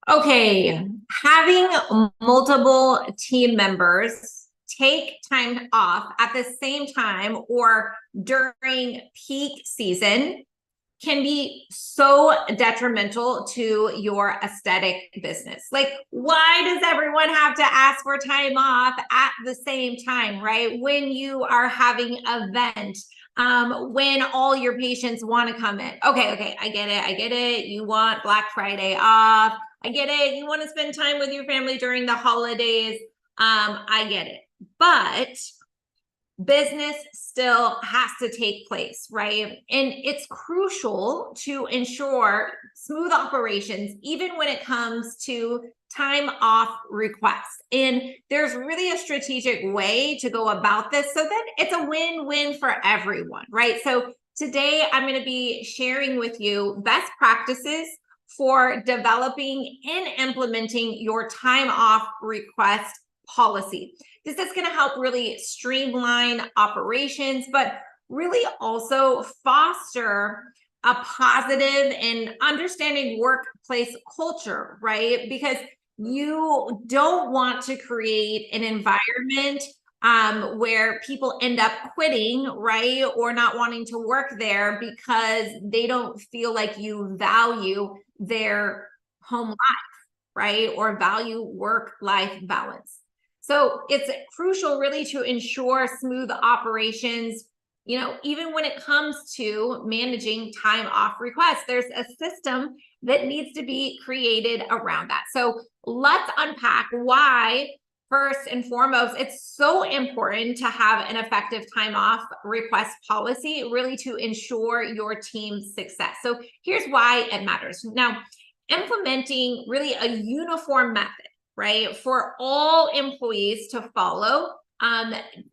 Okay, having multiple team members take time off at the same time or during peak season can be so detrimental to your aesthetic business. Like, why does everyone have to ask for time off at the same time, right? When you are having an event, when all your patients want to come in. Okay, I get it. I get it. You want Black Friday off. I get it. You want to spend time with your family during the holidays. I get it. But business still has to take place, right? And it's crucial to ensure smooth operations, even when it comes to time off requests. And there's really a strategic way to go about this so that it's a win-win for everyone, right? So today I'm going to be sharing with you best practices for developing and implementing your time off request policy. This is going to help really streamline operations, but really also foster a positive and understanding workplace culture, right? Because you don't want to create an environment where people end up quitting, right? Or not wanting to work there because they don't feel like you value their home life, right? Or value work-life balance. So it's crucial really to ensure smooth operations, even when it comes to managing time off requests. There's a system that needs to be created around that. So let's unpack why, first and foremost, it's so important to have an effective time off request policy, really to ensure your team's success. So here's why it matters. Now, implementing really a uniform method, right, for all employees to follow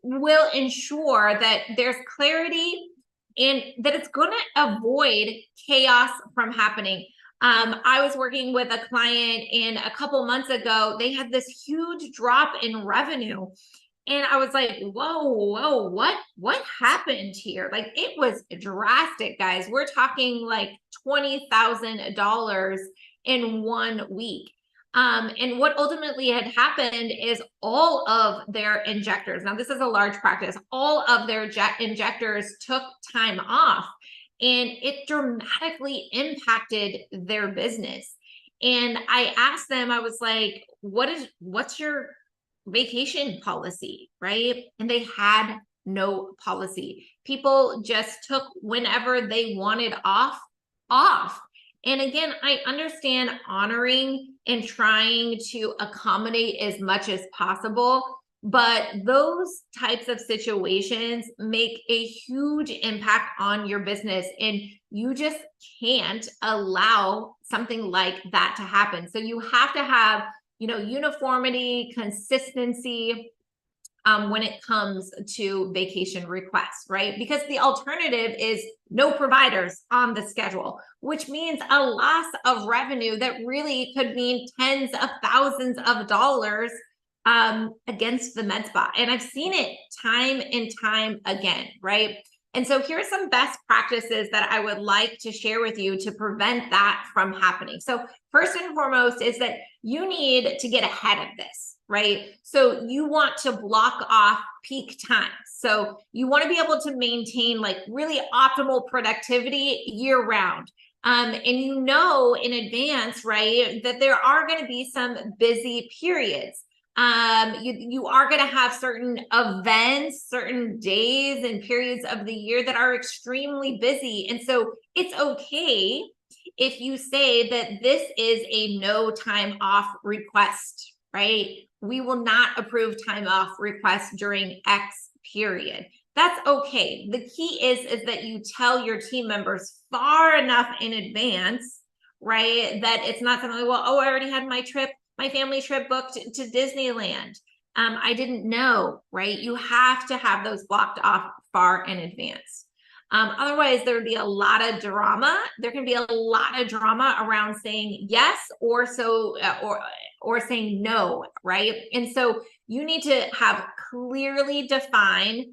will ensure that there's clarity and that it's going to avoid chaos from happening. I was working with a client, and a couple months ago, they had this huge drop in revenue. And I was like, whoa, what happened here? Like, it was drastic, guys. We're talking like $20,000 in 1 week. And what ultimately had happened is all of their injectors, now this is a large practice, all of their injectors took time off, and it dramatically impacted their business. And I asked them, I was like, what's your vacation policy, right? And they had no policy. People just took whenever they wanted off. And again, I understand honoring and trying to accommodate as much as possible, but those types of situations make a huge impact on your business, and you just can't allow something like that to happen. So you have to have, uniformity, consistency, when it comes to vacation requests, right? Because the alternative is no providers on the schedule, which means a loss of revenue that really could mean tens of thousands of dollars against the med spa. And I've seen it time and time again, right? And so here are some best practices that I would like to share with you to prevent that from happening. So first and foremost is that you need to get ahead of this, right? So you want to block off peak times. So you want to be able to maintain like really optimal productivity year round. And in advance, right, that there are going to be some busy periods. You are going to have certain events, certain days and periods of the year that are extremely busy. And so it's okay if you say that this is a no time off request, right? We will not approve time off requests during X period. That's okay. The key is that you tell your team members far enough in advance, right? That it's not something like, well, I already had my family trip booked to Disneyland. I didn't know, right? You have to have those blocked off far in advance. Otherwise, there would be a lot of drama. There can be a lot of drama around saying yes or saying no, right? And so you need to have clearly defined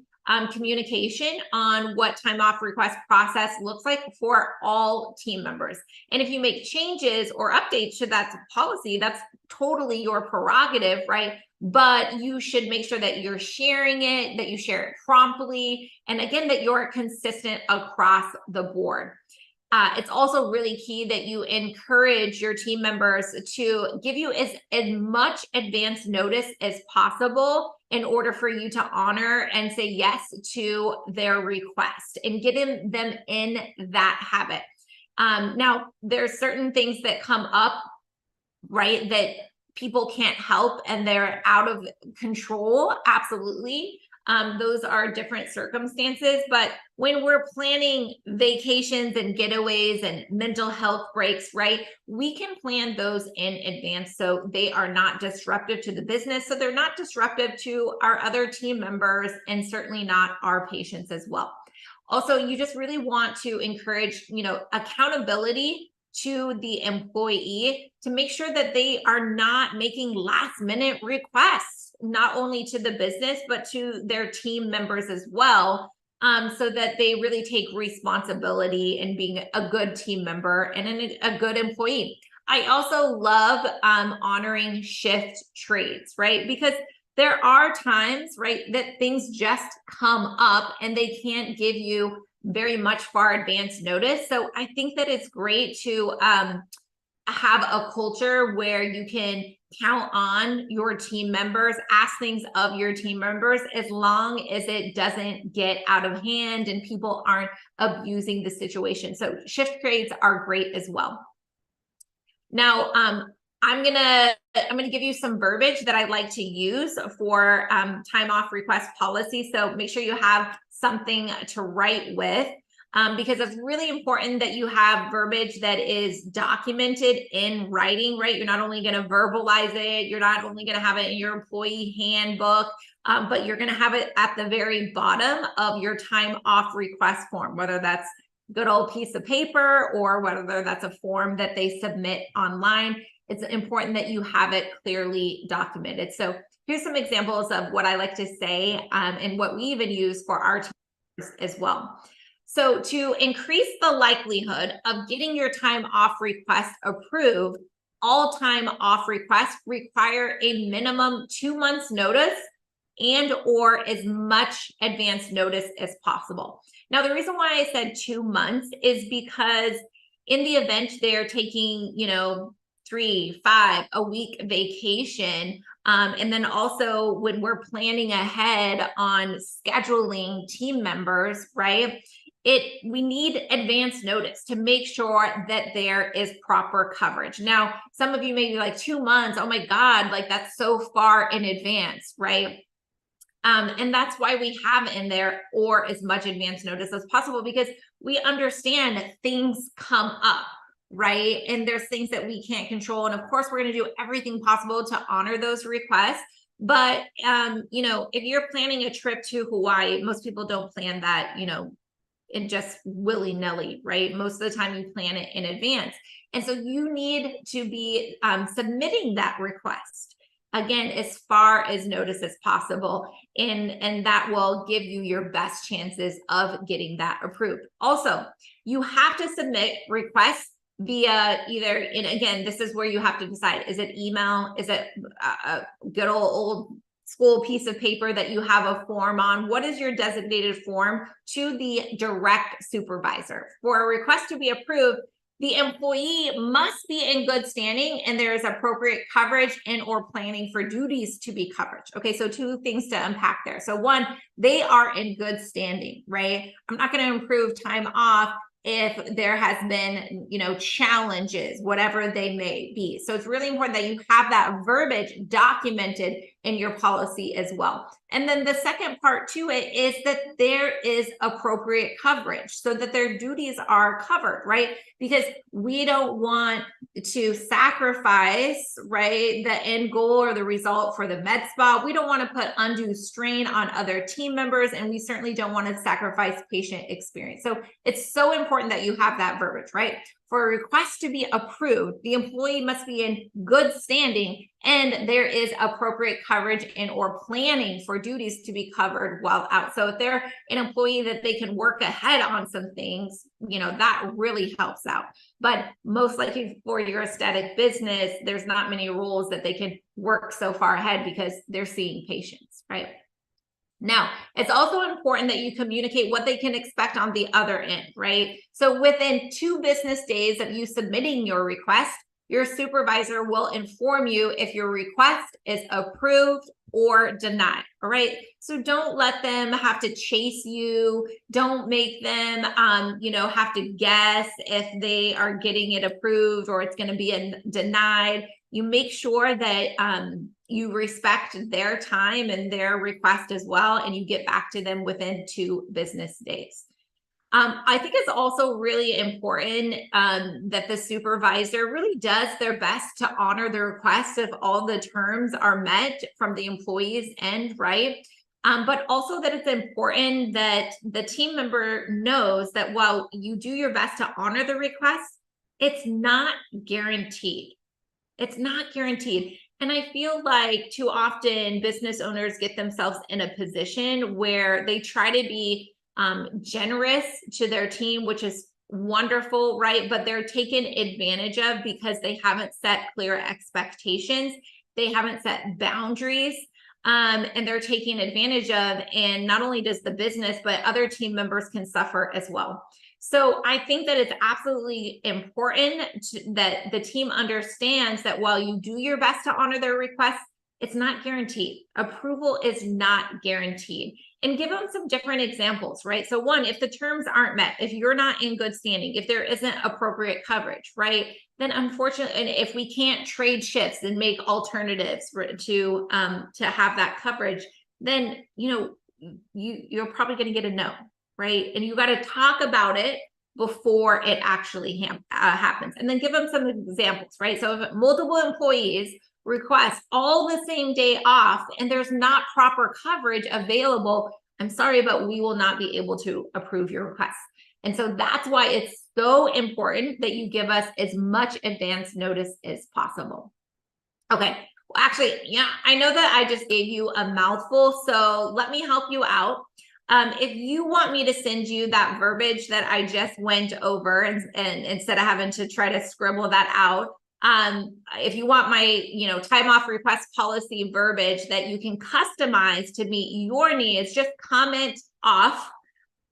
communication on what time off request process looks like for all team members. And if you make changes or updates to that policy, that's totally your prerogative, right? But you should make sure that you're sharing it, that you share it promptly, and again, that you're consistent across the board. It's also really key that you encourage your team members to give you as much advance notice as possible in order for you to honor and say yes to their request and getting them in that habit. Now, there's certain things that come up, right, that people can't help and they're out of control. Absolutely. Those are different circumstances, but when we're planning vacations and getaways and mental health breaks, right, we can plan those in advance so they are not disruptive to the business, so they're not disruptive to our other team members, and certainly not our patients as well. Also, you just really want to encourage, accountability to the employee to make sure that they are not making last minute requests, not only to the business, but to their team members as well, so that they really take responsibility in being a good team member and a good employee. I also love honoring shift trades, right? Because there are times, right, that things just come up and they can't give you very much far advance notice. So I think that it's great to have a culture where you can count on your team members, ask things of your team members, as long as it doesn't get out of hand and people aren't abusing the situation. So shift trades are great as well. Now, I'm gonna give you some verbiage that I like to use for time off request policy. So make sure you have something to write with, because it's really important that you have verbiage that is documented in writing, right? You're not only going to verbalize it, you're not only going to have it in your employee handbook, but you're going to have it at the very bottom of your time off request form, whether that's a good old piece of paper or whether that's a form that they submit online. It's important that you have it clearly documented. So here's some examples of what I like to say, and what we even use for our teams as well. So to increase the likelihood of getting your time off request approved, all time off requests require a minimum 2 months notice and or as much advance notice as possible. Now, the reason why I said 2 months is because in the event they're taking, 3, 5, a week vacation, and then also when we're planning ahead on scheduling team members, right? We need advance notice to make sure that there is proper coverage. Now, some of you may be like 2 months, oh my God, like that's so far in advance, right? And that's why we have in there or as much advance notice as possible, because we understand that things come up, right? And there's things that we can't control. And of course, we're going to do everything possible to honor those requests. But, if you're planning a trip to Hawaii, most people don't plan that, in just willy-nilly, right? Most of the time you plan it in advance. And so you need to be submitting that request, again, as far as notice as possible. And that will give you your best chances of getting that approved. Also, you have to submit requests via either, and again, this is where you have to decide, is it email? Is it a good old school piece of paper that you have a form on? What is your designated form to the direct supervisor? For a request to be approved, the employee must be in good standing and there is appropriate coverage and or planning for duties to be covered. Okay, so 2 things to unpack there. So 1, they are in good standing, right? I'm not going to approve time off if there has been, challenges, whatever they may be. So it's really important that you have that verbiage documented in your policy as well. And then the second part to it is that there is appropriate coverage so that their duties are covered, right? Because we don't want to sacrifice, right, the end goal or the result for the med spa. We don't want to put undue strain on other team members, and we certainly don't want to sacrifice patient experience. So it's so important that you have that verbiage, right? for a request to be approved, the employee must be in good standing and there is appropriate coverage and or planning for duties to be covered while out. So if they're an employee that they can work ahead on some things, that really helps out. But most likely for your aesthetic business, there's not many rules that they can work so far ahead because they're seeing patients, right? Now, it's also important that you communicate what they can expect on the other end, right? So within 2 business days of you submitting your request, your supervisor will inform you if your request is approved or denied, all right? So don't let them have to chase you. Don't make them, have to guess if they are getting it approved or it's going to be denied. You make sure that you respect their time and their request as well, and you get back to them within 2 business days. I think it's also really important that the supervisor really does their best to honor the request if all the terms are met from the employee's end, right? But also that it's important that the team member knows that while you do your best to honor the request, it's not guaranteed. It's not guaranteed. And I feel like too often business owners get themselves in a position where they try to be generous to their team, which is wonderful, right? But they're taken advantage of because they haven't set clear expectations. They haven't set boundaries, and they're taking advantage of. And not only does the business, but other team members can suffer as well. So I think that it's absolutely important that the team understands that while you do your best to honor their requests, it's not guaranteed. Approval is not guaranteed. And give them some different examples, right? So one, if the terms aren't met, if you're not in good standing, if there isn't appropriate coverage, right? Then unfortunately, and if we can't trade shifts and make alternatives to have that coverage, then you're probably going to get a no. Right? And you got to talk about it before it actually happens. And then give them some examples, right? So if multiple employees request all the same day off and there's not proper coverage available, I'm sorry, but we will not be able to approve your request. And so that's why it's so important that you give us as much advance notice as possible. Okay. Well, actually, I know that I just gave you a mouthful, so let me help you out. If you want me to send you that verbiage that I just went over and instead of having to try to scribble that out, if you want my, time off request policy verbiage that you can customize to meet your needs, just comment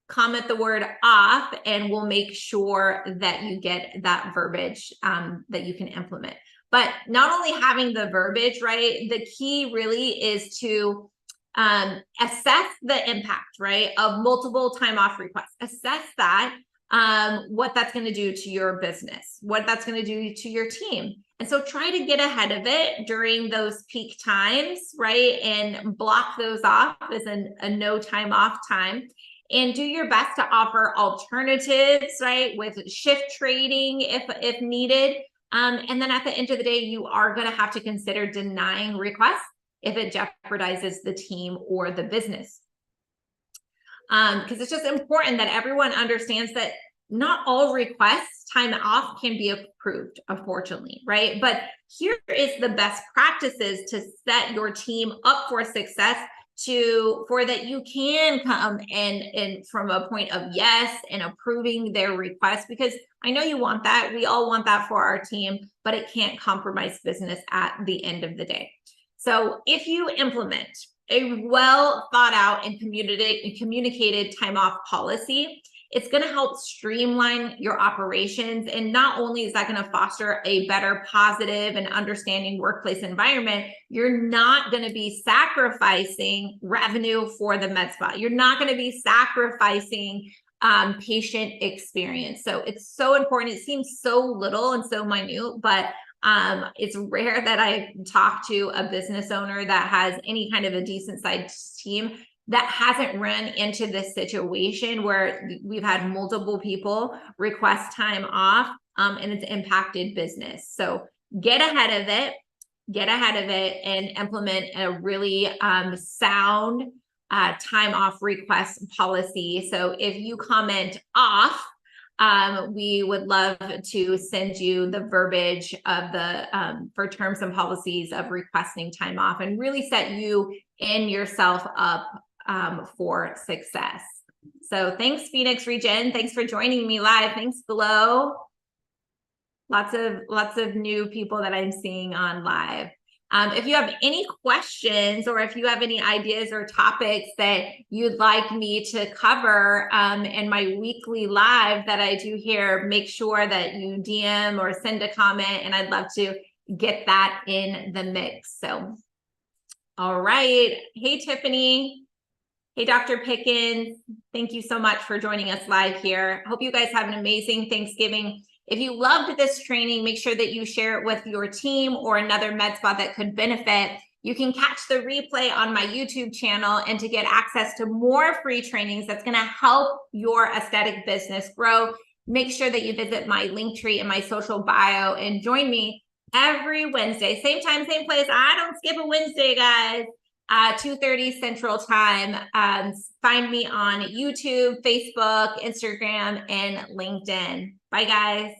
the word off, and we'll make sure that you get that verbiage that you can implement. But not only having the verbiage, right? The key really is to assess the impact, right, of multiple time off requests. Assess that, what that's going to do to your business, what that's going to do to your team. And so try to get ahead of it during those peak times, right, and block those off as a no time off time. And do your best to offer alternatives, right, with shift trading if needed. And then at the end of the day, you are going to have to consider denying requests if it jeopardizes the team or the business. Because it's just important that everyone understands that not all requests, time off, can be approved, unfortunately, right? But here is the best practices to set your team up for success for that you can come and from a point of yes and approving their request, because I know you want that. We all want that for our team, but it can't compromise business at the end of the day. So if you implement a well thought out and communicated time off policy, it's going to help streamline your operations. And not only is that going to foster a better, positive, and understanding workplace environment, you're not going to be sacrificing revenue for the med spa. You're not going to be sacrificing patient experience. So it's so important. It seems so little and so minute, but it's rare that I talk to a business owner that has any kind of a decent sized team that hasn't run into this situation where we've had multiple people request time off, and it's impacted business. So get ahead of it and implement a really sound time off request policy. So if you comment off, we would love to send you the verbiage of the for terms and policies of requesting time off and really set you and yourself up for success. So thanks, Phoenix Region. Thanks for joining me live. Thanks, Glow. Lots of new people that I'm seeing on live. If you have any questions or if you have any ideas or topics that you'd like me to cover in my weekly live that I do here, make sure that you DM or send a comment, and I'd love to get that in the mix. So, all right. Hey, Tiffany. Hey, Dr. Pickens. Thank you so much for joining us live here. I hope you guys have an amazing Thanksgiving. If you loved this training, make sure that you share it with your team or another med spa that could benefit. You can catch the replay on my YouTube channel, and to get access to more free trainings that's going to help your aesthetic business grow, make sure that you visit my link tree in my social bio and join me every Wednesday. Same time, same place. I don't skip a Wednesday, guys. 2:30 Central Time. Find me on YouTube, Facebook, Instagram, and LinkedIn. Bye, guys.